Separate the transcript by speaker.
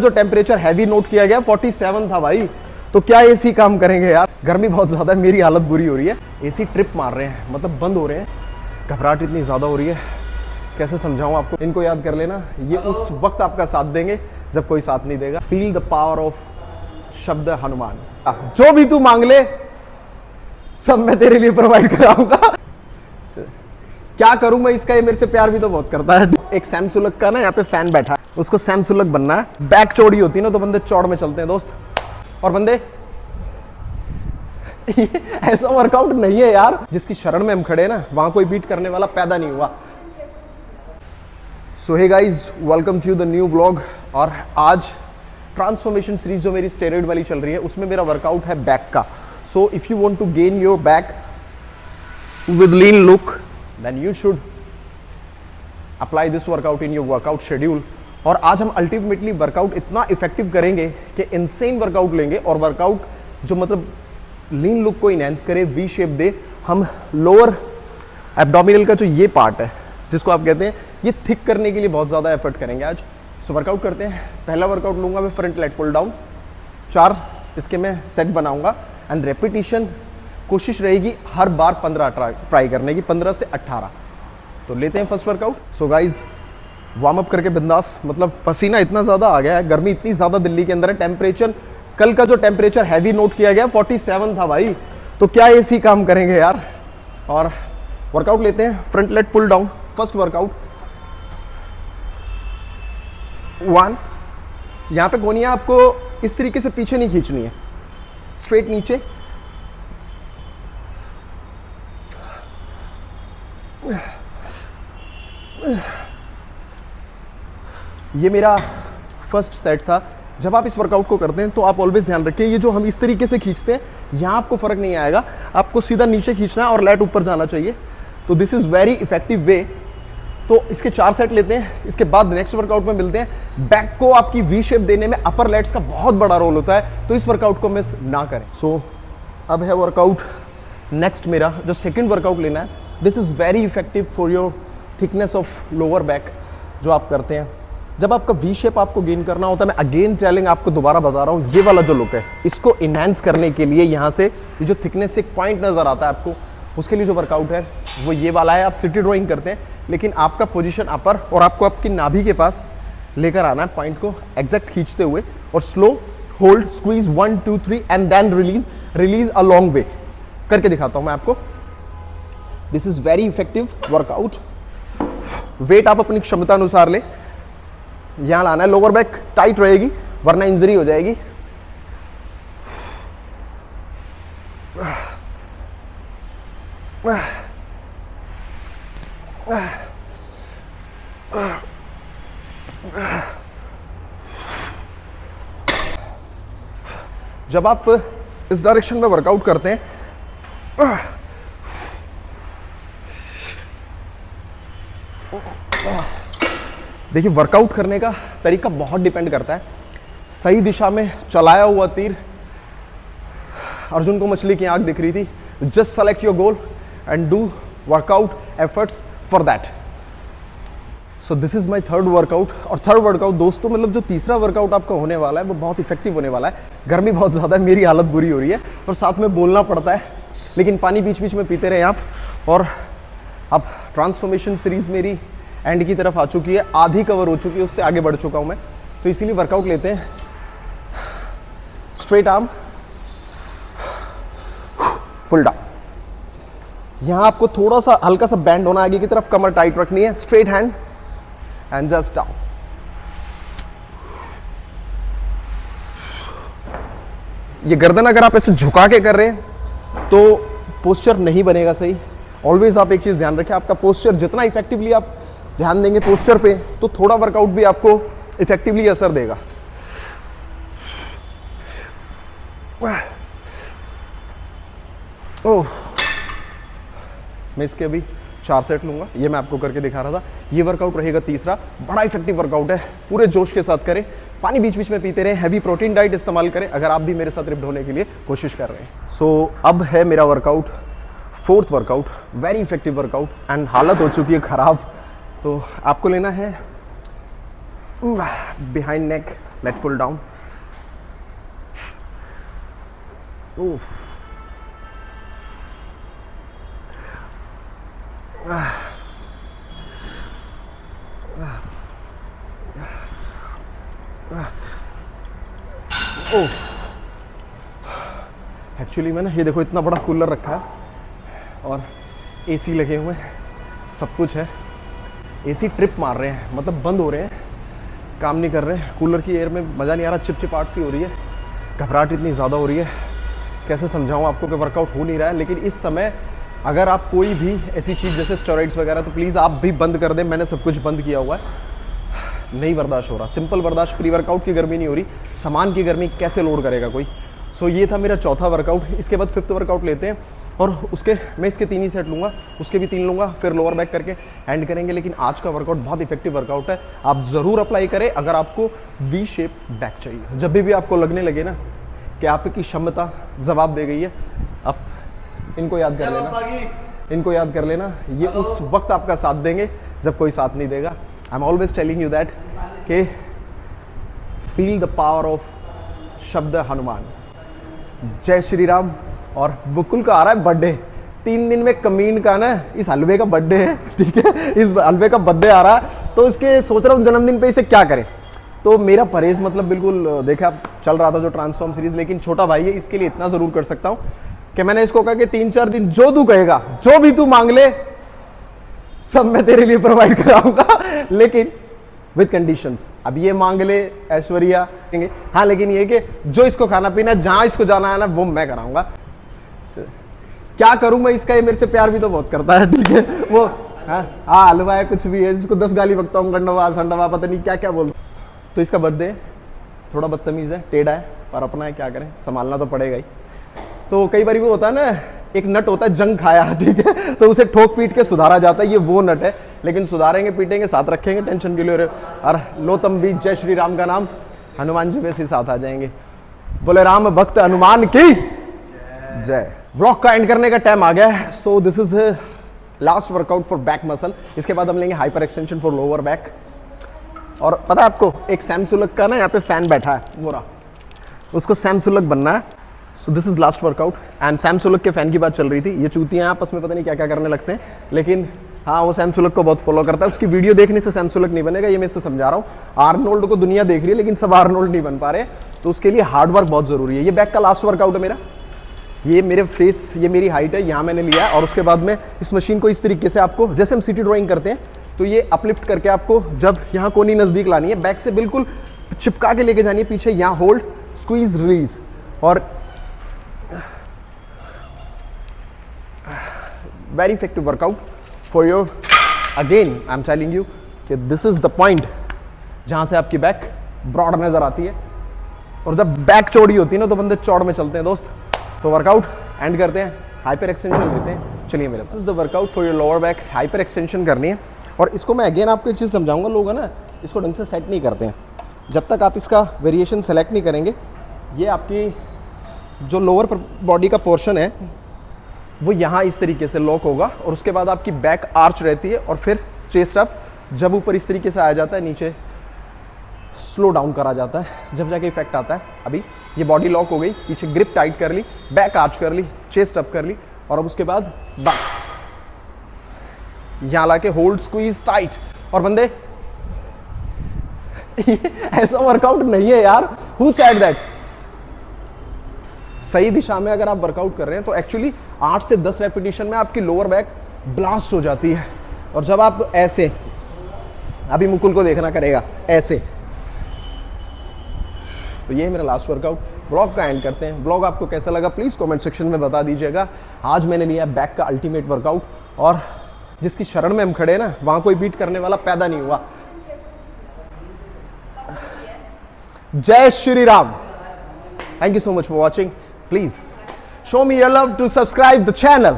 Speaker 1: जो temperature heavy note किया गया 47 था भाई, तो क्या एसी काम करेंगे यार। गर्मी बहुत ज्यादा है, मेरी हालत बुरी हो रही है। एसी ट्रिप मार रहे हैं, मतलब बंद हो रहे हैं। घबराहट इतनी ज्यादा हो रही है, कैसे समझाऊं आपको। इनको याद कर लेना, ये उस वक्त आपका साथ देंगे जब कोई साथ नहीं देगा। फील द पावर ऑफ शब्द हनुमान। जो भी तू मांग ले सब मैं तेरे लिए प्रोवाइड कराऊंगा। क्या करूं मैं इसका, ये मेरे से प्यार भी तो बहुत करता है। एक सैमसुलग का ना यहाँ पे फैन बैठा है, उसको सैमसुलग बनना है। बैक चौड़ी होती है ना तो बंदे चौड़ में चलते हैं दोस्त। और बंदे ऐसा वर्कआउट नहीं है यार जिसकी शरण में हम खड़े ना वहां कोई बीट करने वाला पैदा नहीं हुआ। So hey guys, welcome to the new blog. और आज ट्रांसफॉर्मेशन सीरीज जो मेरी स्टेरॉइड वाली चल रही है उसमें मेरा वर्कआउट है बैक का। So if you want to gain your back with lean look then you should apply this workout in your workout schedule। और आज हम अल्टीमेटली वर्कआउट इतना इफेक्टिव करेंगे कि इनसेन वर्कआउट लेंगे और वर्कआउट जो मतलब लीन लुक को इनहेंस करे, वी शेप दे। हम लोअर एब्डोमिनल का जो ये पार्ट है जिसको आप कहते हैं, ये थिक करने के लिए बहुत ज़्यादा एफर्ट करेंगे आज। सो वर्कआउट करते हैं। पहला वर्कआउट लूँगा मैं फ्रंट लेग पुल डाउन, 4 इसके मैं सेट बनाऊँगा एंड रेपिटेशन कोशिश रहेगी हर बार 15 ट्राई करने की, 15 से 18। तो लेते हैं first workout. So guys warm up करके बिंदास, मतलब पसीना इतना ज़्यादा आ गया है, गर्मी इतनी ज़्यादा दिल्ली के अंदर है। टेम्परेचर कल का जो टेम्परेचर हैवी नोट किया गया 47 था भाई, तो क्या एसी काम करेंगे यार। और वर्कआउट लेते हैं front leg pull down. First workout 1। यहाँ पे कोनियाँ आपको इस तरीके से पीछे नहीं खींचनी है, स्ट्रेट नीचे। ये मेरा फर्स्ट सेट था। जब आप इस वर्कआउट को करते हैं तो आप ऑलवेज ध्यान रखिए, ये जो हम इस तरीके से खींचते हैं यहाँ आपको फर्क नहीं आएगा, आपको सीधा नीचे खींचना है और लैट ऊपर जाना चाहिए। तो this is very effective way. तो इसके 4 सेट लेते हैं, इसके बाद नेक्स्ट वर्कआउट में मिलते हैं। बैक को आपकी वी शेप देने में अपर लेट्स का बहुत बड़ा रोल होता है, तो इस वर्कआउट को मिस ना करें। सो अब है वर्कआउट नेक्स्ट मेरा जो सेकेंड वर्कआउट लेना है। This is very effective for your thickness of lower back जो आप करते हैं। जब आपका वी शेप आपको गेन करना होता है, मैं अगेन चैलेंज आपको दोबारा बता रहा हूँ, ये वाला जो लुक है इसको इनहेंस करने के लिए यहाँ से ये जो थिकनेस से एक पॉइंट नज़र आता है आपको, उसके लिए जो वर्कआउट है वो ये वाला है। आप सिटी ड्राइंग करते हैं लेकिन आपका पोजीशन अपर और आपको आपकी नाभि के पास लेकर आना है पॉइंट को एग्जैक्ट खींचते हुए, और slow hold squeeze 1 2 3 and then release a long way करके दिखाता हूँ मैं आपको। This is very effective workout. Weight आप अपनी क्षमता अनुसार ले, यहां लाना है। लोअर बैक टाइट रहेगी वरना इंजरी हो जाएगी। जब आप इस डायरेक्शन में वर्कआउट करते हैं देखिए, वर्कआउट करने का तरीका बहुत डिपेंड करता है। सही दिशा में चलाया हुआ तीर, अर्जुन को मछली की आंख दिख रही थी। Just select your goal and do workout efforts for that. So this is my third workout. और थर्ड वर्कआउट दोस्तों, मतलब जो तीसरा वर्कआउट आपका होने वाला है वो बहुत इफेक्टिव होने वाला है। गर्मी बहुत ज़्यादा है, मेरी हालत बुरी हो रही है और साथ में बोलना पड़ता है, लेकिन पानी बीच बीच में पीते रहे आप। और अब ट्रांसफॉर्मेशन सीरीज मेरी एंड की तरफ आ चुकी है, आधी कवर हो चुकी है, उससे आगे बढ़ चुका हूं मैं। तो इसीलिए वर्कआउट लेते हैं। Straight arm pull down. यहां आपको थोड़ा सा हल्का सा बैंड होना आगे की तरफ, कमर टाइट रखनी है। Straight hand and just down. ये गर्दन अगर आप ऐसे झुका के कर रहे हैं तो पोस्चर नहीं बनेगा सही। ऑलवेज आप एक चीज ध्यान रखें, आपका पोस्चर जितना इफेक्टिवली आप ध्यान देंगे पोस्चर पे, तो थोड़ा वर्कआउट भी आपको इफेक्टिवली असर देगा। ओह, मैं इसके अभी 4 सेट लूंगा, ये मैं आपको करके दिखा रहा था। ये वर्कआउट रहेगा तीसरा, बड़ा इफेक्टिव वर्कआउट है, पूरे जोश के साथ करें, पानी बीच बीच में पीते रहें, हैवी प्रोटीन डाइट इस्तेमाल करें अगर आप भी मेरे साथ रिप्ड होने के लिए कोशिश कर रहे हैं। सो अब है मेरा workout, fourth workout, very effective workout and हालत हो चुकी है खराब। तो आपको लेना है बिहाइंड नेक लेट पुल डाउन। एक्चुअली मैंने ये देखो इतना बड़ा कूलर रखा है और एसी लगे हुए हैं, सब कुछ है। एसी ट्रिप मार रहे हैं, मतलब बंद हो रहे हैं, काम नहीं कर रहे हैं। कूलर की एयर में मज़ा नहीं आ रहा, चिपचिपाहट सी हो रही है, घबराहट इतनी ज़्यादा हो रही है, कैसे समझाऊं आपको कि वर्कआउट हो नहीं रहा है। लेकिन इस समय अगर आप कोई भी ऐसी चीज़ जैसे स्टेरॉइड्स वगैरह, तो प्लीज़ आप भी बंद कर दें। मैंने सब कुछ बंद किया हुआ है, नहीं बर्दाश्त हो रहा, सिंपल बर्दाश्त। प्री वर्कआउट की गर्मी नहीं हो रही, सामान की गर्मी कैसे लोड करेगा कोई। सो ये था मेरा चौथा वर्कआउट। इसके बाद फिफ्थ वर्कआउट लेते हैं और उसके मैं इसके 3 ही सेट लूँगा, उसके भी 3 लूँगा, फिर लोअर बैक करके एंड करेंगे। लेकिन आज का वर्कआउट बहुत इफेक्टिव वर्कआउट है, आप ज़रूर अप्लाई करें अगर आपको वी शेप बैक चाहिए। जब भी आपको लगने लगे ना कि आपकी क्षमता जवाब दे गई है, आप इनको याद कर लेना, इनको याद कर लेना। ये उस वक्त आपका साथ देंगे जब कोई साथ नहीं देगा। I am always telling you that कि फील द पावर ऑफ शब्द हनुमान। जय श्री राम। और मुकुल का आ रहा है बर्थडे, 3 दिन में कमीन का ना इस हलवे का बर्थडे है, ठीक है, इस हलवे का बर्थडे आ रहा है, तो इसके सोच रहा हूँ जन्मदिन पे इसे क्या करें। तो मेरा परहेज मतलब बिल्कुल देखा, आप चल रहा था जो ट्रांसफॉर्म सीरीज, लेकिन छोटा भाई है, इसके लिए इतना जरूर कर सकता हूँ कि मैंने इसको कहा कि 3-4 दिन जो तू कहेगा, जो भी तू मांग ले, सब मैं तेरे लिए प्रोवाइड कराऊंगा, लेकिन विद कंडीशंस। अब ये मांग ले ऐश्वर्या, हाँ, लेकिन ये कि जो इसको खाना पीना, जहां इसको जाना है ना, वो मैं कराऊंगा। क्या करूं मैं इसका, ये मेरे से प्यार भी तो बहुत करता है, ठीक है, वो हाँ हलवा है, कुछ भी है, जिसको 10 गाली बकता हूँ, गंडवा संडवा पता नहीं क्या क्या बोलता। तो इसका बर्थडे थोड़ा बदतमीज है, टेढ़ा है, पर अपना है, क्या करें, संभालना तो पड़ेगा ही। तो कई बार वो होता है ना, एक नट होता है जंग खाया, ठीक है, तो उसे ठोक पीट के सुधारा जाता है, ये वो नट है। लेकिन सुधारेंगे, पीटेंगे, साथ रखेंगे, टेंशन के लिए। और लो तम भी जय श्री राम का नाम, हनुमान जी वैसे साथ आ जाएंगे। बोले राम भक्त हनुमान की जय। व्लॉग का एंड करने का टाइम आ गया है। So this is last workout for back muscle. इसके बाद हम लेंगे hyper extension for lower back. और पता है आपको, एक सैमसुलग का ना यहाँ पे फैन बैठा है, वो रहा, उसको सैमसुलग बनना है। So this is last workout. And Sam Sulek के फैन की बात चल रही थी, ये चूतियां आपस में पता नहीं क्या क्या करने लगते हैं, लेकिन हाँ, वो सैमसुलग को बहुत फॉलो करता है। उसकी वीडियो देखने से सैमसुलग नहीं बनेगा, ये मैं इससे समझा रहा हूँ। आर्नोल्ड को दुनिया देख रही है, लेकिन सब आर्नोल्ड नहीं बन पा रहे, तो उसके लिए हार्ड वर्क बहुत जरूरी है। ये बैक का लास्ट वर्कआउट है मेरा। ये मेरे फेस, ये मेरी हाइट है, यहाँ मैंने लिया है। और उसके बाद में इस मशीन को इस तरीके से आपको, जैसे हम सिटी ड्राइंग करते हैं, तो ये अपलिफ्ट करके आपको जब यहाँ कोनी नजदीक लानी है, बैक से बिल्कुल चिपका के लेके जानी है पीछे, यहाँ होल्ड, स्क्वीज, रिलीज। और very effective workout for your, again I am telling you कि दिस इज द पॉइंट जहां से आपकी बैक ब्रॉड नजर आती है। और जब बैक चौड़ी होती है ना, तो बंदे चौड़ में चलते हैं दोस्त। तो वर्कआउट एंड करते हैं, हाइपर एक्सटेंशन लेते हैं। चलिए मेरे साथ, this is the workout for your lower back. Hyper extension करनी है, और इसको मैं अगेन आपको एक चीज़ समझाऊंगा। लोग है ना, इसको ढंग से सेट नहीं करते हैं। जब तक आप इसका वेरिएशन सेलेक्ट नहीं करेंगे, ये आपकी जो लोअर बॉडी का पोर्शन है वो यहाँ इस तरीके से लॉक होगा, और उसके बाद आपकी बैक आर्च रहती है, और फिर चेस्ट अप जब ऊपर इस तरीके से आया जाता है, नीचे स्लो डाउन करा जाता है, जब जाके इफेक्ट आता है। अभी ये बॉडी लॉक हो गई, पीछे ग्रिप टाइट कर ली, बैक आर्च कर ली, चेस्ट अप कर ली, और अब उसके बाद बस यहाँ लाके होल्ड, स्क्वीज, टाइट। और बंदे ऐसा वर्कआउट नहीं है यार, हु सेड दैट। सही दिशा में अगर आप वर्कआउट कर रहे हैं तो एक्चुअली 8 से 10 रेपिटेशन में आपकी लोअर बैक ब्लास्ट हो जाती है। और जब आप ऐसे, अभी मुकुल को देखना करेगा ऐसे, तो ये है मेरा लास्ट वर्कआउट। ब्लॉग का एंड करते हैं। ब्लॉग आपको कैसा लगा प्लीज कमेंट सेक्शन में बता दीजिएगा। आज मैंने लिया बैक का अल्टीमेट वर्कआउट, और जिसकी शरण में हम खड़े हैं ना, वहां कोई बीट करने वाला पैदा नहीं हुआ। जय Shri Ram. Thank you so much for watching. Please show me your love to subscribe the channel.